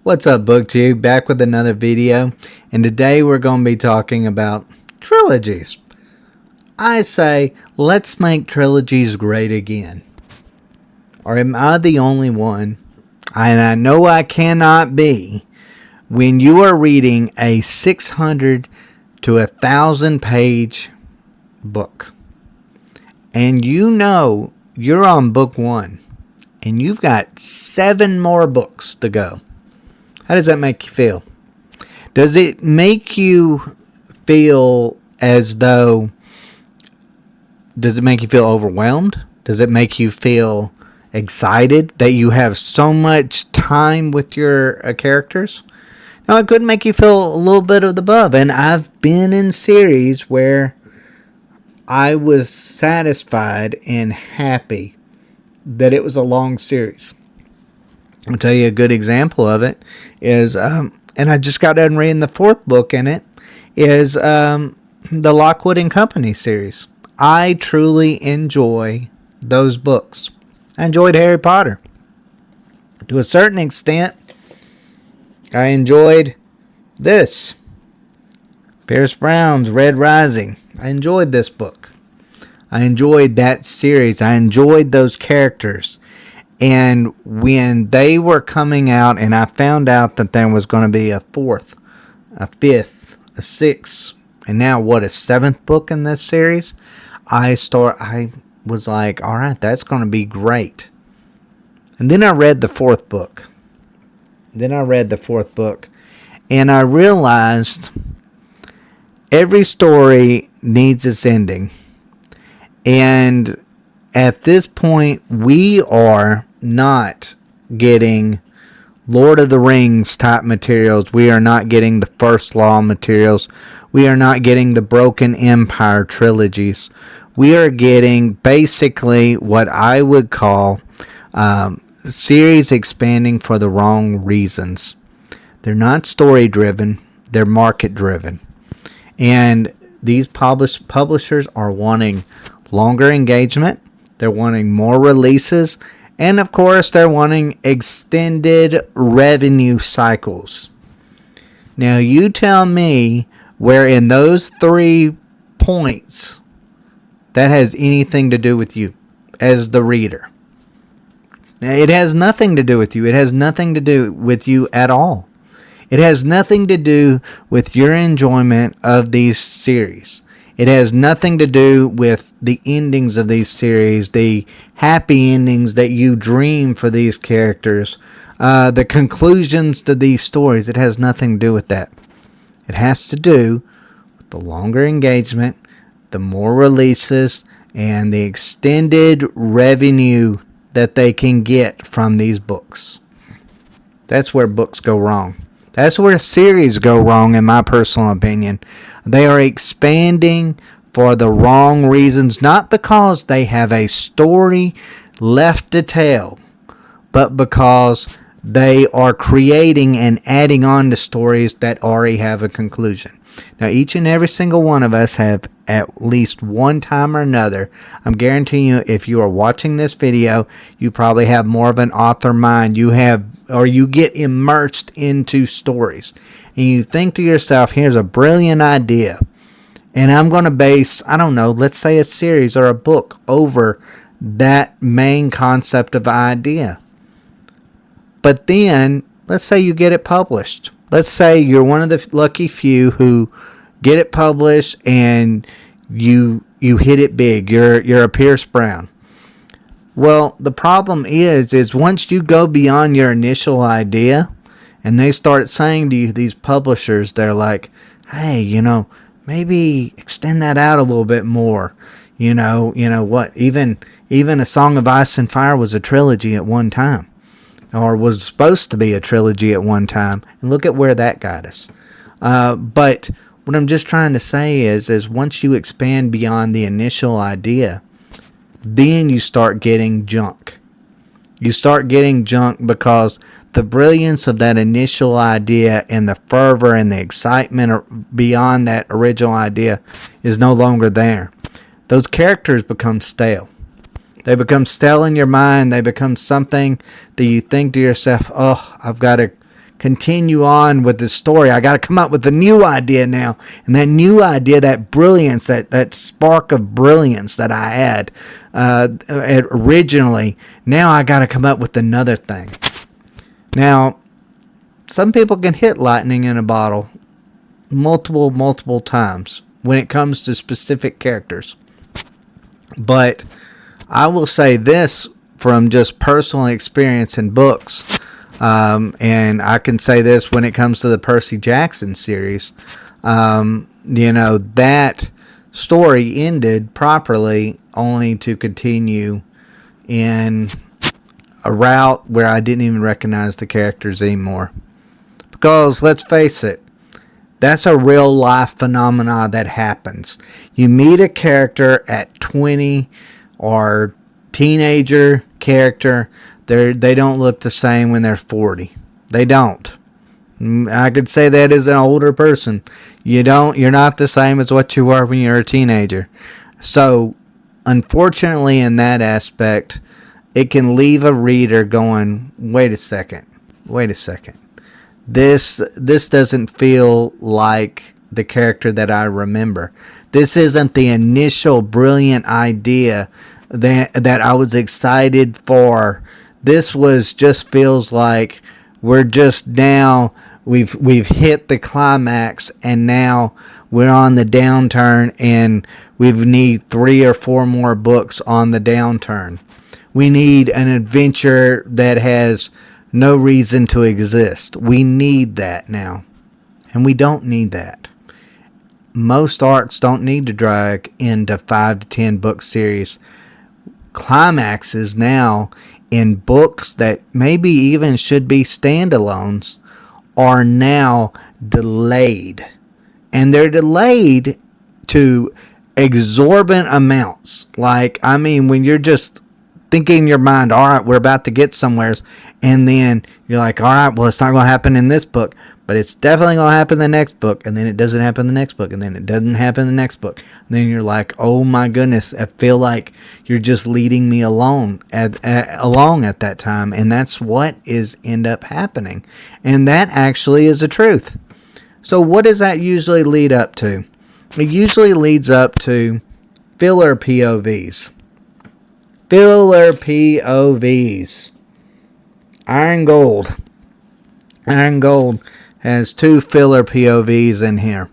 What's up, BookTube? Back with another video, and today we're going to be talking about trilogies. I say, let's make trilogies great again. Or am I the only one, and I know I cannot be, when you are reading a 600 to 1,000 page book, and you know you're on book 1, and you've got 7 more books to go. How does that make you feel? Does it make you feel as though... Does it make you feel overwhelmed? Does it make you feel excited that you have so much time with your characters? Now, it could make you feel a little bit of the above. And I've been in series where I was satisfied and happy that it was a long series. I'll tell you a good example of it is, and I just got done reading the 4th book in it, is the Lockwood and Company series. I truly enjoy those books. I enjoyed Harry Potter. To a certain extent, I enjoyed this. Pierce Brown's Red Rising. I enjoyed this book. I enjoyed that series. I enjoyed those characters. And when they were coming out and I found out that there was going to be a 4th, a 5th, a 6th, and now a 7th book in this series, I was like, all right, that's going to be great. And then I read the 4th book. And I realized every story needs its ending. And at this point, we are not getting Lord of the Rings type materials. We are not getting the First Law materials. We are not getting the Broken Empire trilogies. We are getting basically what I would call series expanding for the wrong reasons. They're not story driven. They're market driven. And these publishers are wanting longer engagement. They're wanting more releases. And of course, they're wanting extended revenue cycles. Now, you tell me where in those 3 points that has anything to do with you as the reader. It has nothing to do with you. It has nothing to do with you at all. It has nothing to do with your enjoyment of these series. It has nothing to do with the endings of these series, the happy endings that you dream for these characters, the conclusions to these stories. It has nothing to do with that. It has to do with the longer engagement, the more releases, and the extended revenue that they can get from these books. That's where books go wrong. That's where series go wrong, in my personal opinion. They are expanding for the wrong reasons, not because they have a story left to tell, but because they are creating and adding on to stories that already have a conclusion. Now, each and every single one of us have at least one time or another. I'm guaranteeing you, if you are watching this video, you probably have more of an author mind. You get immersed into stories. And you think to yourself, here's a brilliant idea. And I'm going to base, let's say a series or a book over that main concept of idea. But then, let's say you get it published. Let's say you're one of the lucky few who get it published and you hit it big. You're a Pierce Brown. Well, the problem is once you go beyond your initial idea and they start saying to you, these publishers, they're like, hey, maybe extend that out a little bit more. What? Even A Song of Ice and Fire was a trilogy at one time. Or was supposed to be a trilogy at one time. And look at where that got us. But what I'm just trying to say is once you expand beyond the initial idea, then you start getting junk. You start getting junk because the brilliance of that initial idea and the fervor and the excitement beyond that original idea is no longer there. Those characters become stale. They become stale in your mind. They become something that you think to yourself, oh, I've got to continue on with the story. I got to come up with a new idea now. And that new idea, that brilliance, that spark of brilliance that I had originally, now I got to come up with another thing. Now, some people can hit lightning in a bottle multiple times when it comes to specific characters. But I will say this from just personal experience in books, and I can say this when it comes to the Percy Jackson series. That story ended properly only to continue in a route where I didn't even recognize the characters anymore. Because, let's face it, that's a real life phenomena that happens. You meet a character at 20 or teenager character, they don't look the same when they're 40. They don't. I could say that as an older person. You're not the same as what you were when you were a teenager. So, unfortunately, in that aspect, it can leave a reader going, wait a second. This doesn't feel like the character that I remember. This isn't the initial brilliant idea that I was excited for. This just feels like we're just now we've hit the climax, and now we're on the downturn, and we need 3 or 4 more books on the downturn. We need an adventure that has no reason to exist. We need that now. And we don't need that. Most arcs don't need to drag into 5 to 10 book series. Climaxes now in books that maybe even should be standalones are now delayed. And they're delayed to exorbitant amounts. When you're just thinking in your mind, all right, we're about to get somewheres, and then you're like, all right, well, it's not going to happen in this book, but it's definitely going to happen in the next book, and then it doesn't happen in the next book, and then it doesn't happen in the next book. And then you're like, oh my goodness, I feel like you're just leading me along at that time, and that's what is end up happening. And that actually is the truth. So what does that usually lead up to? It usually leads up to filler POVs. Filler POVs. Iron Gold has 2 filler POVs in here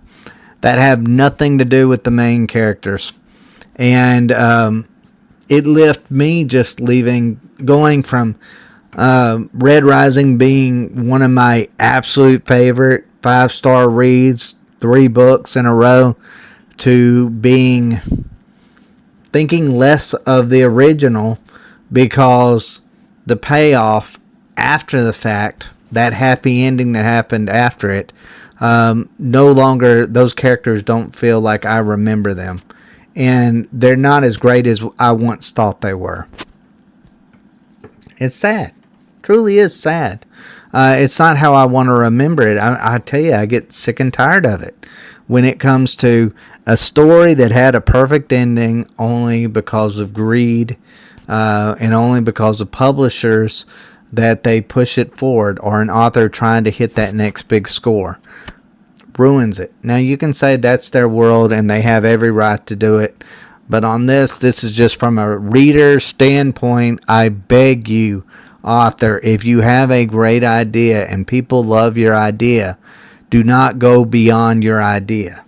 that have nothing to do with the main characters. And it left me just going from Red Rising being one of my absolute favorite 5-star reads, 3 books in a row, to thinking less of the original, because the payoff after the fact, that happy ending that happened after it, no longer, those characters don't feel like I remember them. And they're not as great as I once thought they were. It's sad. Truly is sad. It's not how I want to remember it. I tell you, I get sick and tired of it when it comes to a story that had a perfect ending only because of greed, and only because of publishers that they push it forward, or an author trying to hit that next big score. Ruins it. Now, you can say that's their world and they have every right to do it, but on this is just from a reader standpoint. I beg you, author, if you have a great idea and people love your idea, do not go beyond your idea.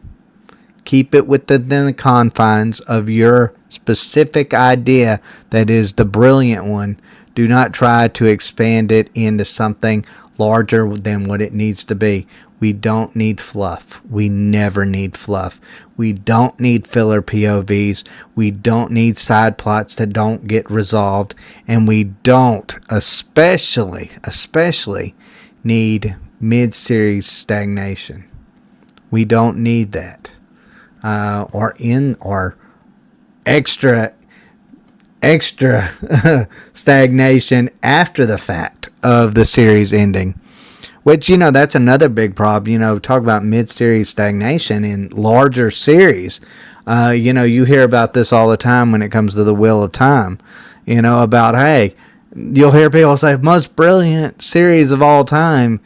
Keep it within the confines of your specific idea that is the brilliant one. Do not try to expand it into something larger than what it needs to be. We don't need fluff. We never need fluff. We don't need filler POVs. We don't need side plots that don't get resolved. And we don't, especially need mid-series stagnation. We don't need that. Or extra stagnation after the fact of the series ending. Which, that's another big problem. Talk about mid-series stagnation in larger series. You hear about this all the time when it comes to the Wheel of Time. About, hey, you'll hear people say, most brilliant series of all time.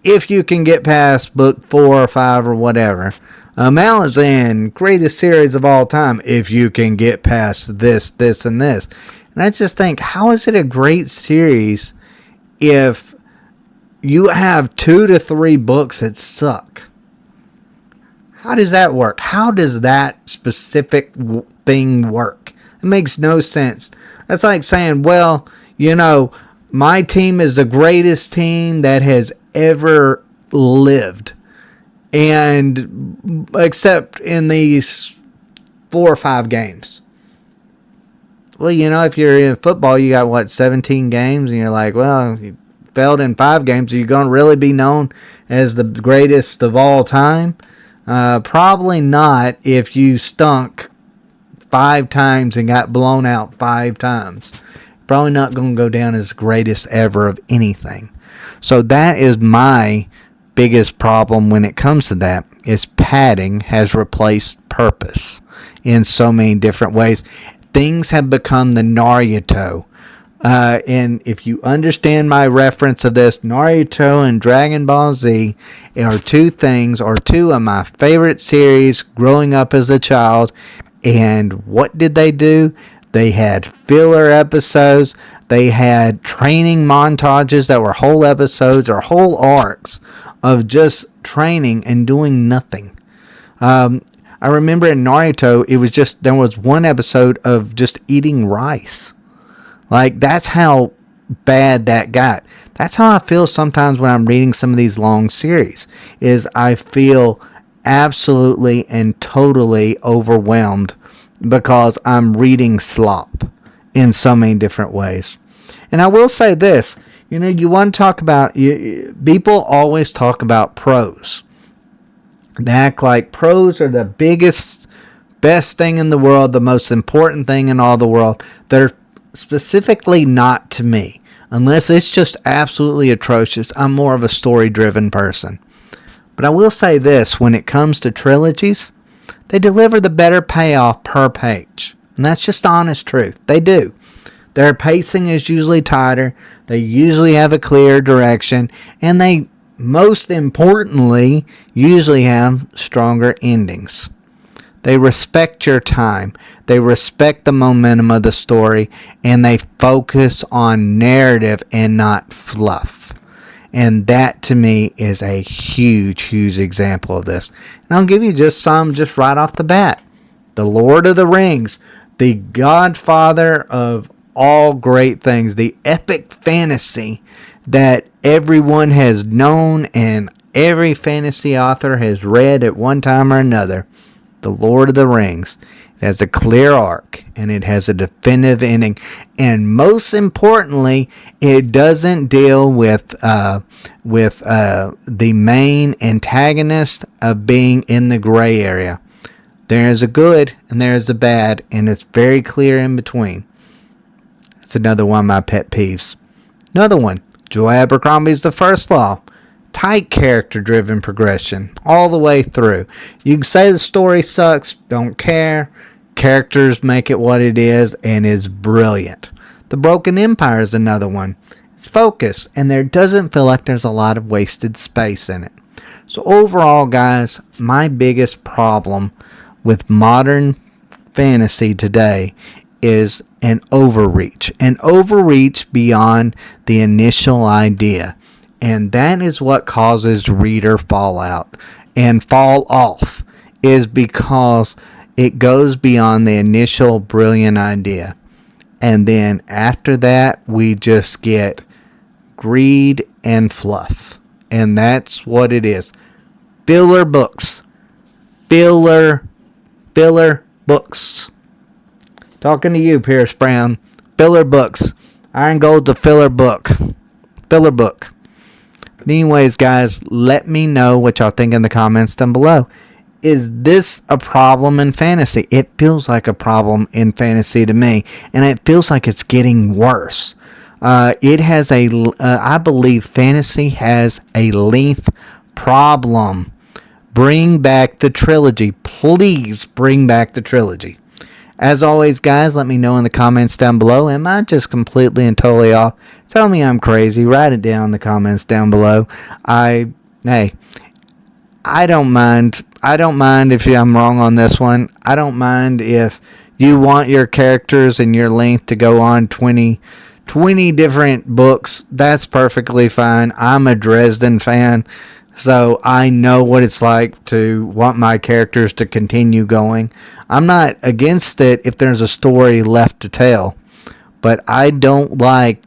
if you can get past book 4 or 5 or whatever. Malazan, greatest series of all time, if you can get past this, this, and this. And I just think, how is it a great series if you have 2 to 3 books that suck? How does that work? How does that specific thing work? It makes no sense. That's like saying, well, my team is the greatest team that has ever lived. And except in these 4 or 5 games. Well, if you're in football, you got 17 games, and you're like, well, you failed in 5 games. Are you going to really be known as the greatest of all time? Probably not if you stunk 5 times and got blown out 5 times. Probably not going to go down as greatest ever of anything. So that is my biggest problem when it comes to that, is padding has replaced purpose in so many different ways. Things have become the Naruto. And if you understand my reference of this, Naruto and Dragon Ball Z are 2 of my favorite series growing up as a child. And what did they do? They had filler episodes. They had training montages that were whole episodes or whole arcs of just training and doing nothing. I remember in Naruto, there was 1 episode of just eating rice. Like, that's how bad that got. That's how I feel sometimes when I'm reading some of these long series, is I feel absolutely and totally overwhelmed because I'm reading slop in so many different ways. And I will say this, you want to talk about, people always talk about pros. They act like pros are the biggest, best thing in the world, the most important thing in all the world. They're specifically not to me. Unless it's just absolutely atrocious, I'm more of a story-driven person. But I will say this, when it comes to trilogies, they deliver the better payoff per page. And that's just honest truth. They do. Their pacing is usually tighter. They usually have a clear direction. And they, most importantly, usually have stronger endings. They respect your time. They respect the momentum of the story. And they focus on narrative and not fluff. And that, to me, is a huge, huge example of this. And I'll give you just right off the bat. The Lord of the Rings, the godfather of all great things, the epic fantasy that everyone has known and every fantasy author has read at one time or another. The Lord of the Rings. It has a clear arc, and it has a definitive ending. And most importantly, it doesn't deal with the main antagonist of being in the gray area. There is a good and there is a bad, and it's very clear in between. That's another one of my pet peeves. Another one, Joy Abercrombie's The First Law. Tight character-driven progression all the way through. You can say the story sucks, don't care. Characters make it what it is, and is brilliant. The Broken Empire is another one. It's focused, and there doesn't feel like there's a lot of wasted space in it. So overall, guys, my biggest problem with modern fantasy today is an overreach beyond the initial idea. And that is what causes reader fallout and fall off, is because it goes beyond the initial brilliant idea. And then after that, we just get greed and fluff. And that's what it is. Filler books. Filler books. Talking to you, Pierce Brown. Filler books. Iron Gold's a filler book. Filler book. Anyways, guys, let me know what y'all think in the comments down below. Is this a problem in fantasy? It feels like a problem in fantasy to me, and it feels like it's getting worse. I believe fantasy has a length problem. Bring back the trilogy. Please bring back the trilogy. As always, guys, let me know in the comments down below. Am I just completely and totally off? Tell me I'm crazy. Write it down in the comments down below. I don't mind. I don't mind if I'm wrong on this one. I don't mind if you want your characters and your length to go on 20 different books. That's perfectly fine. I'm a Dresden fan, so I know what it's like to want my characters to continue going. I'm not against it if there's a story left to tell, but I don't like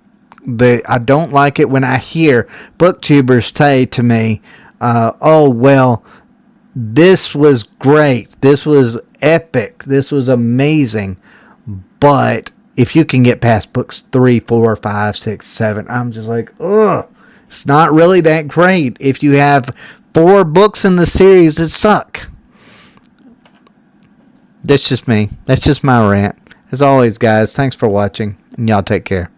it when I hear booktubers say to me, "Oh well, this was great. This was epic. This was amazing." But if you can get past books 3, 4, 5, 6, 7, I'm just like, ugh. It's not really that great. If you have 4 books in the series that suck. That's just me. That's just my rant. As always, guys, thanks for watching, and y'all take care.